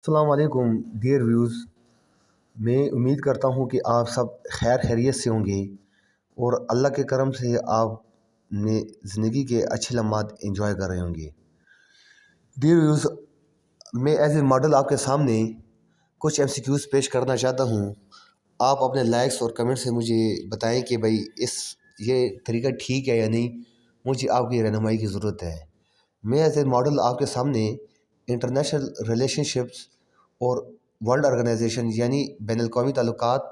السلام علیکم dear views. میں امید کرتا ہوں کہ آپ سب خیر خیریت سے ہوں گے اور اللہ کے کرم سے آپ نے زندگی کے اچھے لمحات انجوائے کر رہے ہوں گے. ڈیئر ویوز، میں ایز اے ماڈل آپ کے سامنے کچھ MCQs پیش کرنا چاہتا ہوں. آپ اپنے لائکس اور کمنٹ سے مجھے بتائیں کہ بھائی یہ طریقہ ٹھیک ہے یا نہیں. مجھے آپ کی رہنمائی کی ضرورت ہے. میں ایز اے ماڈل آپ کے سامنے انٹرنیشنل ریلیشن شپس اور ورلڈ آرگنائزیشن یعنی بین الاقوامی تعلقات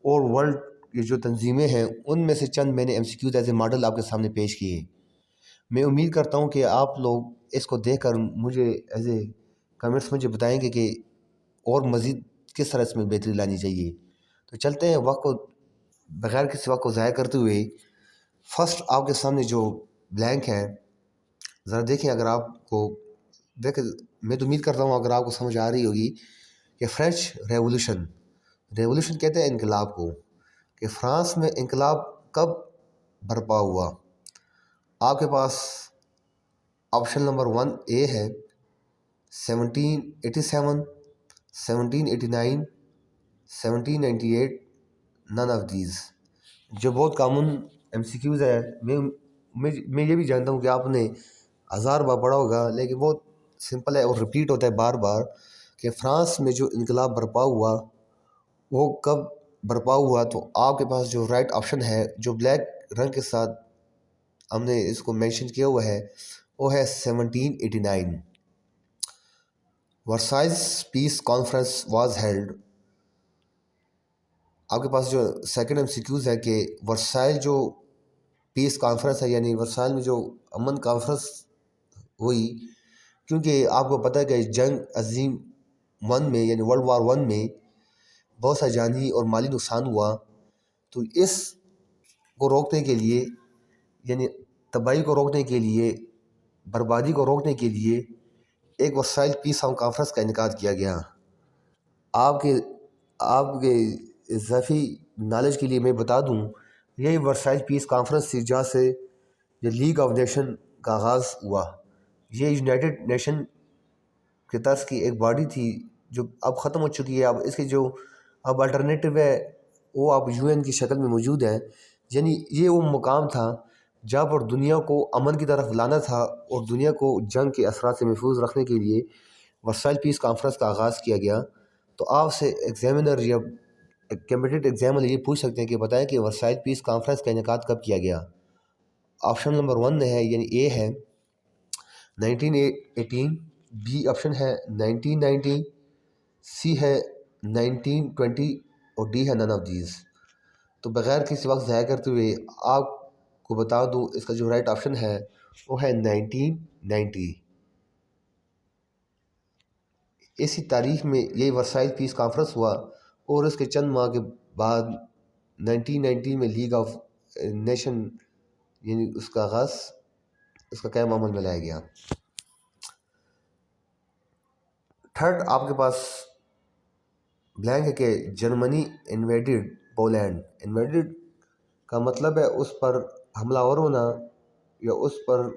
اور ورلڈ کی جو تنظیمیں ہیں ان میں سے چند میں نے MCQs ایز اے ماڈل آپ کے سامنے پیش کیے. میں امید کرتا ہوں کہ آپ لوگ اس کو دیکھ کر مجھے ایز اے کمنٹس مجھے بتائیں گے کہ اور مزید کس طرح اس میں بہتری لانی چاہیے. تو چلتے ہیں وقت کو بغیر کسی وقت کو ضائع کرتے ہوئے. فرسٹ آپ کے سامنے جو بلینک ہے ذرا دیکھیں. اگر آپ کو دیکھیں، میں تو امید کرتا ہوں اگر آپ کو سمجھ آ رہی ہوگی کہ فرینچ ریولوشن کہتے ہیں انقلاب کو، کہ فرانس میں انقلاب کب برپا ہوا. آپ کے پاس آپشن نمبر 1A ہے 1787، 1789، 1798، نن آف دیز. جو بہت کامن MCQs ہے. میں یہ بھی جانتا ہوں کہ آپ نے ہزار بار پڑھا ہوگا، لیکن بہت سمپل ہے اور ریپیٹ ہوتا ہے بار بار کہ فرانس میں جو انقلاب برپا ہوا وہ کب برپا ہوا. تو آپ کے پاس جو رائٹ آپشن ہے، جو بلیک رنگ کے ساتھ ہم نے اس کو مینشن کیا ہوا ہے، وہ ہے 1789. ورسائز پیس کانفرنس واز ہیلڈ. آپ کے پاس جو سیکنڈ MCQs ہے کہ ورسائل جو پیس کانفرنس ہے یعنی ورسائل میں جو امن کانفرنس ہوئی، کیونکہ آپ کو پتہ ہے کہ جنگ عظیم 1 میں یعنی ورلڈ وار 1 میں بہت سا جانی اور مالی نقصان ہوا. تو اس کو روکنے کے لیے یعنی تباہی کو روکنے کے لیے، بربادی کو روکنے کے لیے ایک ورسائل پیس کانفرنس کا انعقاد کیا گیا. آپ کے اضافی نالج کے لیے میں بتا دوں، یہی ورسائل پیس کانفرنس تھی جہاں سے یہ لیگ آف نیشن کا آغاز ہوا. یہ یونائٹڈ نیشن کے طرز کی ایک باڈی تھی جو اب ختم ہو چکی ہے. اب اس کے جو اب الٹرنیٹو ہے وہ اب UN کی شکل میں موجود ہے. یعنی یہ وہ مقام تھا جہاں پر دنیا کو امن کی طرف لانا تھا اور دنیا کو جنگ کے اثرات سے محفوظ رکھنے کے لیے ورسائل پیس کانفرنس کا آغاز کیا گیا. تو آپ سے ایگزامینر یا کیمپٹیٹو ایگزامنر یہ پوچھ سکتے ہیں کہ بتائیں کہ ورسائل پیس کانفرنس کا انعقاد کب کیا گیا. آپشن نمبر 1 ہے یعنی A ہے 1918، B آپشن ہے 1990، C ہے 1920 اور D ہے نن آف دیز. تو بغیر کسی وقت ضائع کرتے ہوئے آپ کو بتا دوں اس کا جو رائٹ آپشن ہے وہ ہے 1990. اسی تاریخ میں یہ ورسائل پیس کانفرنس ہوا اور اس کے چند ماہ کے بعد 1990 میں لیگ آف نیشن یعنی اس کا آغاز، اس کا قیام عمل میں لایا گیا. تھرڈ آپ کے پاس بلینک ہے کہ جرمنی انویڈڈ پولینڈ. انویڈڈ کا مطلب ہے اس پر حملہ آور ہونا یا اس پر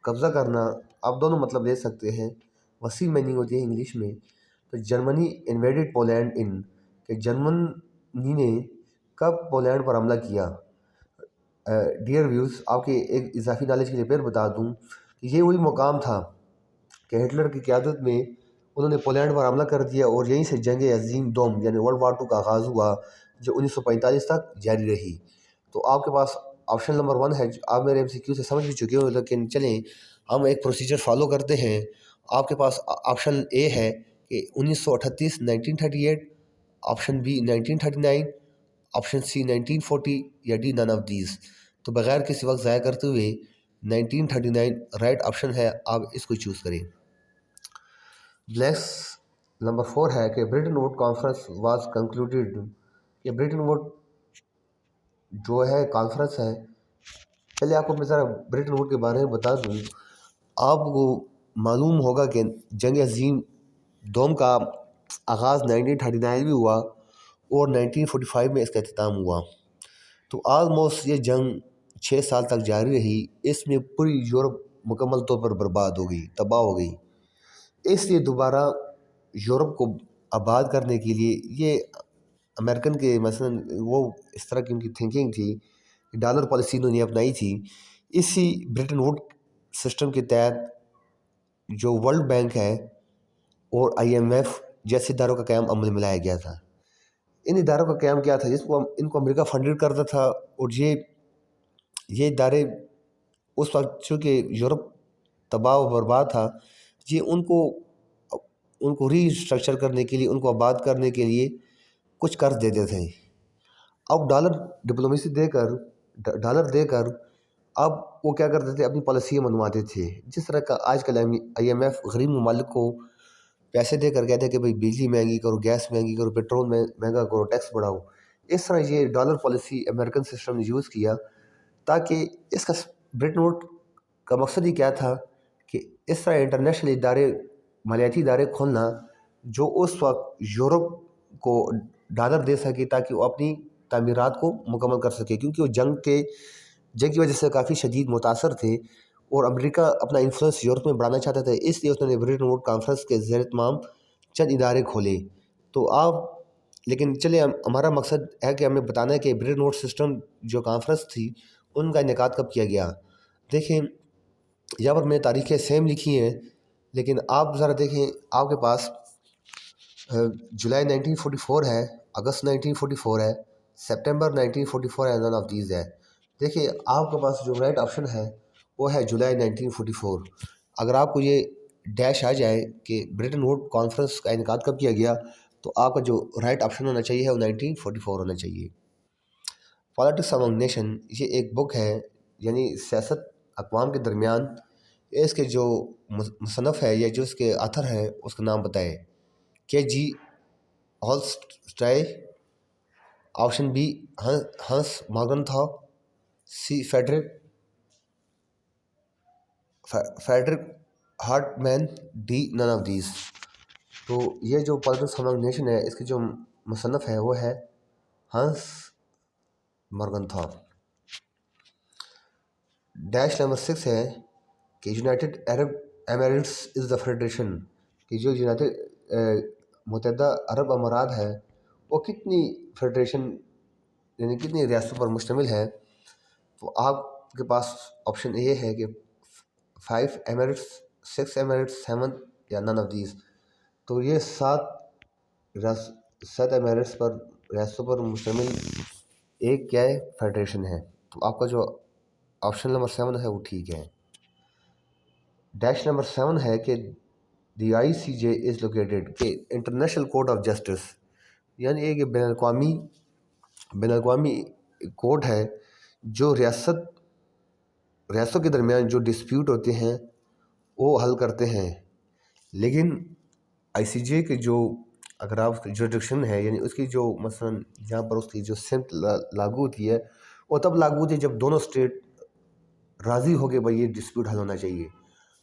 قبضہ کرنا. آپ دونوں مطلب لے سکتے ہیں، وسیع میننگ ہوتی ہے انگلش میں. تو جرمنی انویڈڈ پولینڈ ان کہ جرمنی نے کب پولینڈ پر حملہ کیا. ڈیئر ویوز، آپ کے ایک اضافی نالج کے لیے پھر بتا دوں کہ یہ وہی مقام تھا کہ ہٹلر کی قیادت میں انہوں نے پولینڈ پر حملہ کر دیا اور یہیں سے جنگ عظیم 2 یعنی ورلڈ وار 2 کا آغاز ہوا جو 1945 تک جاری رہی. تو آپ کے پاس آپشن نمبر 1 ہے. آپ میرے MCQ سے سمجھ بھی چکے ہو، لیکن چلیں ہم ایک پروسیجر فالو کرتے ہیں. آپ کے پاس آپشن A ہے کہ 1938 1938، آپشن B 1939، آپشن C 1940 یا D نن آف دیز. تو بغیر کسی وقت ضائع کرتے ہوئے 1939 رائٹ آپشن ہے، آپ اس کو چوز کریں. بلیکس نمبر 4 ہے کہ Bretton Wood conference was concluded. یہ برٹن ووڈ جو ہے کانفرنس ہے. چلیے آپ کو میں ذرا برٹن ووڈ کے بارے میں بتا دوں. آپ کو معلوم ہوگا کہ جنگ عظیم 2 کا آغاز 1939 میں ہوا اور 1945 میں اس کا اختتام ہوا. تو آلموسٹ یہ جنگ 6 سال تک جاری رہی. اس میں پوری یورپ مکمل طور پر برباد ہو گئی، تباہ ہو گئی. اس لیے دوبارہ یورپ کو آباد کرنے کے لیے یہ امریکن کے مثلاً وہ اس طرح کی ان کی تھنکنگ تھی، ڈالر پالیسی انہوں نے اپنائی تھی۔ اسی برٹن ووڈ سسٹم کے تحت جو ورلڈ بینک ہے اور IMF جیسے اداروں کا قیام عمل میں لایا گیا تھا۔ ان اداروں کا قیام کیا تھا جس کو ان کو امریکہ فنڈڈ کرتا تھا، اور یہ ادارے اس وقت چونکہ یورپ تباہ و برباد تھا، یہ ان کو ری اسٹرکچر کرنے کے لیے، ان کو آباد کرنے کے لیے کچھ قرض دیتے تھے۔ اب ڈالر دے کر اب وہ کیا کرتے تھے، اپنی پالیسیاں منواتے تھے، جس طرح کا آج کل IMF غریب ممالک کو پیسے دے کر کہتے ہیں کہ بھئی بجلی مہنگی کرو، گیس مہنگی کرو، پیٹرول مہنگا کرو، ٹیکس بڑھاؤ۔ اس طرح یہ ڈالر پالیسی امریکن سسٹم نے یوز کیا، تاکہ اس کا برٹن ووڈ کا مقصد ہی کیا تھا کہ اس طرح انٹرنیشنل ادارے، مالیاتی ادارے کھولنا جو اس وقت یورپ کو ڈالر دے سکے تاکہ وہ اپنی تعمیرات کو مکمل کر سکے، کیونکہ وہ جنگ کی وجہ سے کافی شدید متاثر تھے، اور امریکہ اپنا انفلوئنس یورپ میں بڑھانا چاہتا تھا، اس لیے اس نے برٹن ووڈ کانفرنس کے زیر اہتمام چند ادارے کھولے۔ تو لیکن چلے ہمارا مقصد ہے کہ ہمیں بتانا ہے کہ برٹن ووڈ سسٹم جو کانفرنس تھی ان کا انعقاد کب کیا گیا۔ دیکھیں یہاں پر میں نے تاریخیں سیم لکھی ہیں، لیکن آپ ذرا دیکھیں، آپ کے پاس جولائی 1944 ہے، اگست 1944 ہے، سپٹمبر 1944 ہے، نن آف دیز ہے۔ دیکھیں آپ کے پاس جو رائٹ آپشن ہے وہ ہے جولائی 1944۔ اگر آپ کو یہ ڈیش آ جائے کہ برٹن ووڈ کانفرنس کا انعقاد کب کیا گیا، تو آپ کا جو رائٹ آپشن ہونا چاہیے وہ 1944 ہونا چاہیے۔ پالیٹکس امنگ نیشن یہ ایک بک ہے، یعنی سیاست اقوام کے درمیان۔ اس کے جو مصنف ہے یا جو اس کے آتھر ہیں اس کا نام بتائے۔ KG ہالسٹائی، option B Hans Morgenthau, C Friedrich Hartmann, D none of these. تو یہ جو پالیٹکس امنگ نیشن ہے اس کی جو مصنف ہے وہ ہے ہنس مارگنتھا۔ ڈیش نمبر 6 ہے کہ United Arab Emirates is the federation, کہ جو متحدہ عرب امارات ہے وہ کتنی فیڈریشن یعنی کتنی ریاستوں پر مشتمل ہے۔ تو آپ کے پاس آپشن اے ہے کہ 5 ایمریٹس، 6 ایمریٹس، 7 یا نن آف دیز۔ تو یہ 7 ایمریٹس پر ریاستوں پر مشتمل ایک کیا ہے فیڈریشن ہے۔ تو آپ کا جو آپشن نمبر 7 ہے وہ ٹھیک ہے۔ ڈیش نمبر 7 ہے کہ دی ICJ از لوکیٹڈ، کہ انٹرنیشنل کورٹ آف جسٹس، یعنی ایک بین الاقوامی کورٹ ہے جو ریاستوں کے درمیان جو ڈسپیوٹ ہوتے ہیں وہ حل کرتے ہیں۔ لیکن ICJ کے جو اگر آپ جوریڈکشن ہے، یعنی اس کی جو مثلا جہاں پر اس کی جو سمت لاگو ہوتی ہے وہ تب لاگو ہوتی ہے جب دونوں اسٹیٹ راضی ہو گئے بھائی یہ ڈسپیوٹ حل ہونا چاہیے۔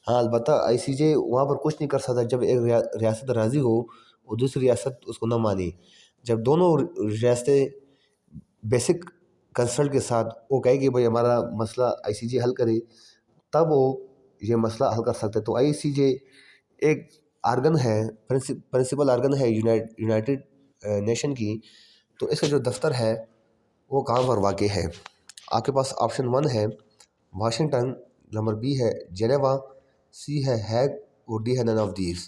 ہاں البتہ ICJ وہاں پر کچھ نہیں کر سکتا جب ایک ریاست راضی ہو اور دوسری ریاست اس کو نہ مانے۔ جب دونوں ریاستیں بیسک کنسلٹ کے ساتھ وہ کہے کہ بھائی ہمارا مسئلہ ICJ حل کرے، تب وہ یہ مسئلہ حل کر سکتے۔ تو ICJ ایک آرگن ہے، پرنسپل آرگن ہے یونائٹڈ نیشن کی۔ تو اس کا جو دفتر ہے وہ کہاں پر واقع ہے؟ آپ کے پاس آپشن 1 ہے واشنگٹن، نمبر B ہے جنیوا، C ہے ہیگ، اور D ہے نن آف دیز۔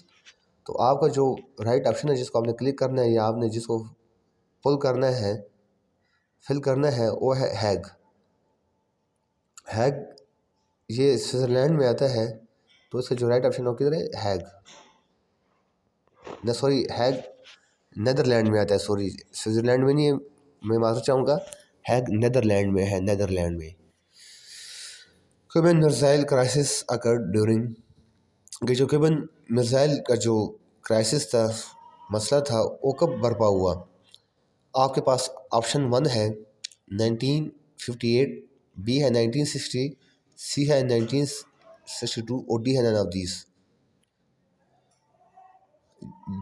تو آپ کا جو رائٹ آپشن ہے جس کو آپ نے کلک کرنا ہے یا آپ نے جس کو فل کرنا ہے وہ ہے ہیگ۔ یہ سوئٹزرلینڈ میں آتا ہے، تو اس کا جو رائٹ آپشن ہے وہ کدھر ہے؟ ہیگ نیدرلینڈ میں آتا ہے، سوئٹزرلینڈ میں نہیں ہے، میں معذرت چاہوں گا، ہیگ نیدرلینڈ میں ہے، نیدرلینڈ میں۔ Cuban missile crisis occurred during, کہ جو کیوبن میزائل کا جو کرائسس تھا، مسئلہ تھا، وہ کب برپا ہوا؟ آپ کے پاس آپشن 1 ہے 1958، B ہے 1960، C ہے 1962، اور D ہے none of these.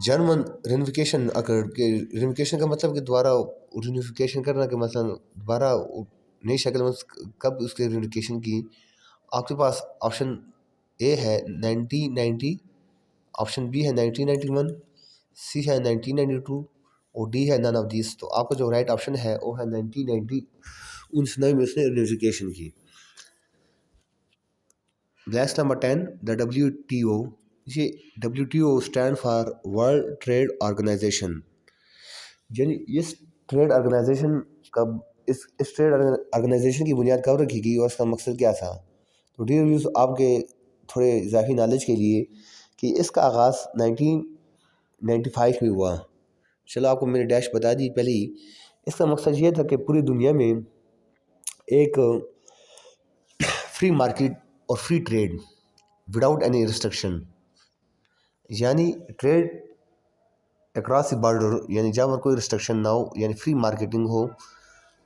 German reunification accord, کہ رینیفیکیشن کا مطلب کہ دوبارہ رینیفیکیشن کرنا، کہ مثلا دوبارہ نئی شکل میں کب اس کی رینیفیکیشن کی؟ آپ کے پاس آپشن اے ہے 1990، آپشن B ہے 1991، سی ہے 1992 اور ڈی ہے نن آف دیس. تو آپ کا جو رائٹ آپشن ہے وہ ہے 1990 1990 میں اس نے ریونیفیکیشن کی. Next number 10 the WTO. یہ WTO stand for World Trade Organization. یعنی اس ٹریڈ آرگنائزیشن کا اس ٹریڈ آرگنائزیشن کی بنیاد کب رکھی گئی اور اس کا مقصد کیا تھا؟ تو ڈیئر ویوز آپ کے تھوڑے اضافی نالج کے لیے کہ اس کا آغاز 1995 میں ہوا. چلو آپ کو میں نے ڈیش بتا دی پہلے ہی. اس کا مقصد یہ تھا کہ پوری دنیا میں ایک فری مارکیٹ اور free trade without any restriction, یعنی ٹریڈ اکراس دی بارڈر، یعنی جہاں پر کوئی ریسٹرکشن نہ ہو، یعنی فری مارکیٹنگ ہو،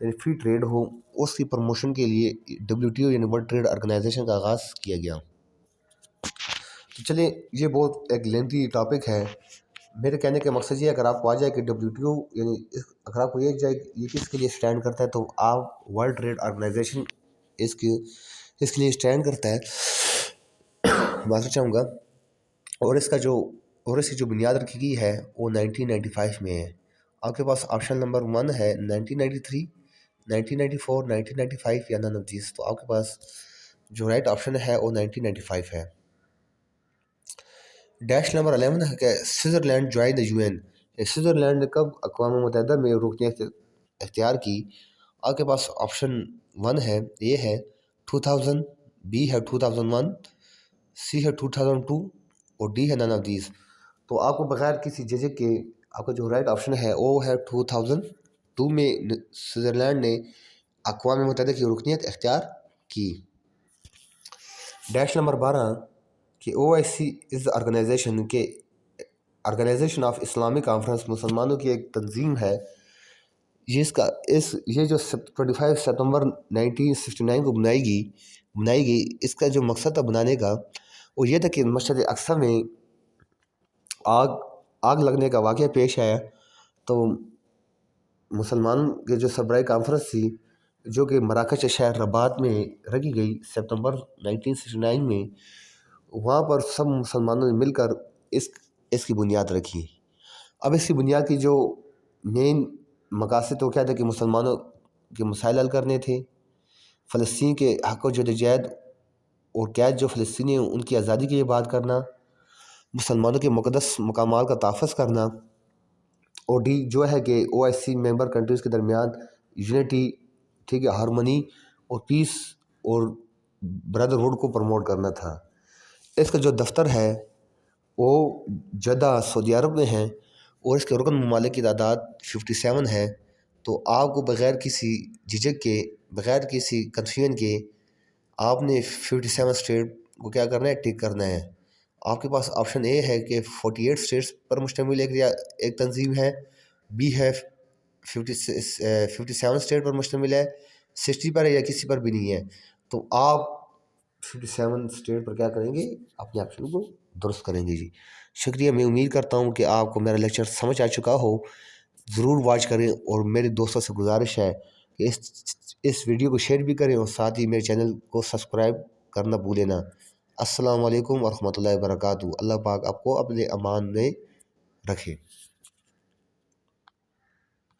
یعنی فری ٹریڈ ہو. اس کی پروموشن کے لیے WTO یعنی ورلڈ ٹریڈ آرگنائزیشن کا آغاز کیا گیا. تو چلیں یہ بہت ایک لینتھی ٹاپک ہے. میرے کہنے کا مقصد یہ ہے اگر آپ کو آ جائے کہ WTO یعنی اگر آپ کو یہ جائے یہ کس کے لیے اسٹینڈ کرتا ہے تو آپ ورلڈ ٹریڈ آرگنائزیشن اس کے لیے اسٹینڈ کرتا ہے. معذرت چاہوں گا. اور اس کی جو بنیاد رکھی گئی ہے وہ 1995 میں ہے. آپ کے پاس آپشن نمبر 1 ہے 1993 1994 1995 یا نن آف دیس. تو آپ کے پاس جو رائٹ آپشن ہے وہ 1995 ہے. ڈیش نمبر 11 ہے کہ Switzerland join the UN. Switzerland نے کب اقوام متحدہ میں رکنیت اختیار کی؟ آپ کے پاس آپشن 1 ہے یہ ہے 2000، B ہے 2001، C ہے 2002 اور D ہے نن آف دیز. تو آپ کو بغیر کسی جھجک کے آپ کا جو رائٹ آپشن ہے وہ ہے 2002 میں سوئٹزرلینڈ نے اقوام متحدہ کی رکنیت اختیار کی. ڈیش نمبر 12 کہ OIC is Organisation of Islamic Conference, مسلمانوں کی ایک تنظیم ہے. یہ جو 25 ستمبر 1969 کو بنائی گئی. اس کا جو مقصد تھا بنانے کا وہ یہ تھا کہ مشرق اقصی میں آگ لگنے کا واقعہ پیش آیا. تو مسلمانوں کے جو سربراہی کانفرنس تھی جو کہ مراکش شہر رباط میں رکھی گئی ستمبر 1969 میں، وہاں پر سب مسلمانوں نے مل کر اس کی بنیاد رکھی. اب اس کی بنیاد کی جو مین مقاصد تو کیا تھا کہ مسلمانوں کے مسائل حل کرنے تھے، فلسطین کے حق و جدوجہد اور قید جو فلسطینی ہیں ان کی آزادی کے لیے بات کرنا، مسلمانوں کے مقدس مقامات کا تحفظ کرنا، اور ڈی جو ہے کہ OIC ممبر کنٹریز کے درمیان یونٹی، ٹھیک ہے، ہارمونی اور پیس اور برادرہڈ کو پروموٹ کرنا تھا. اس کا جو دفتر ہے وہ جدہ سعودی عرب میں ہے اور اس کے رکن ممالک کی تعداد 57 ہے. تو آپ کو بغیر کسی جھجک کے، بغیر کسی کنفیوژن کے آپ نے 57 اسٹیٹ کو کیا کرنا ہے، ٹک کرنا ہے. آپ کے پاس آپشن اے ہے کہ 48 اسٹیٹس پر مشتمل ایک تنظیم ہے، بی ہے 57 اسٹیٹ پر مشتمل ہے، 60 پر ہے یا کسی پر بھی نہیں ہے. تو آپ 57 اسٹیٹ پر کیا کریں گے، اپنے آپشن کو درست کریں گے. جی شکریہ. میں امید کرتا ہوں کہ آپ کو میرا لیکچر سمجھ آ چکا ہو. ضرور واچ کریں اور میرے دوستوں سے گزارش ہے کہ اس ویڈیو کو شیئر بھی کریں اور ساتھ ہی میرے چینل کو سبسکرائب کرنا بھولیں نہ. السلام علیکم ورحمۃ اللہ وبرکاتہ. اللہ پاک آپ کو اپنے امان میں رکھے.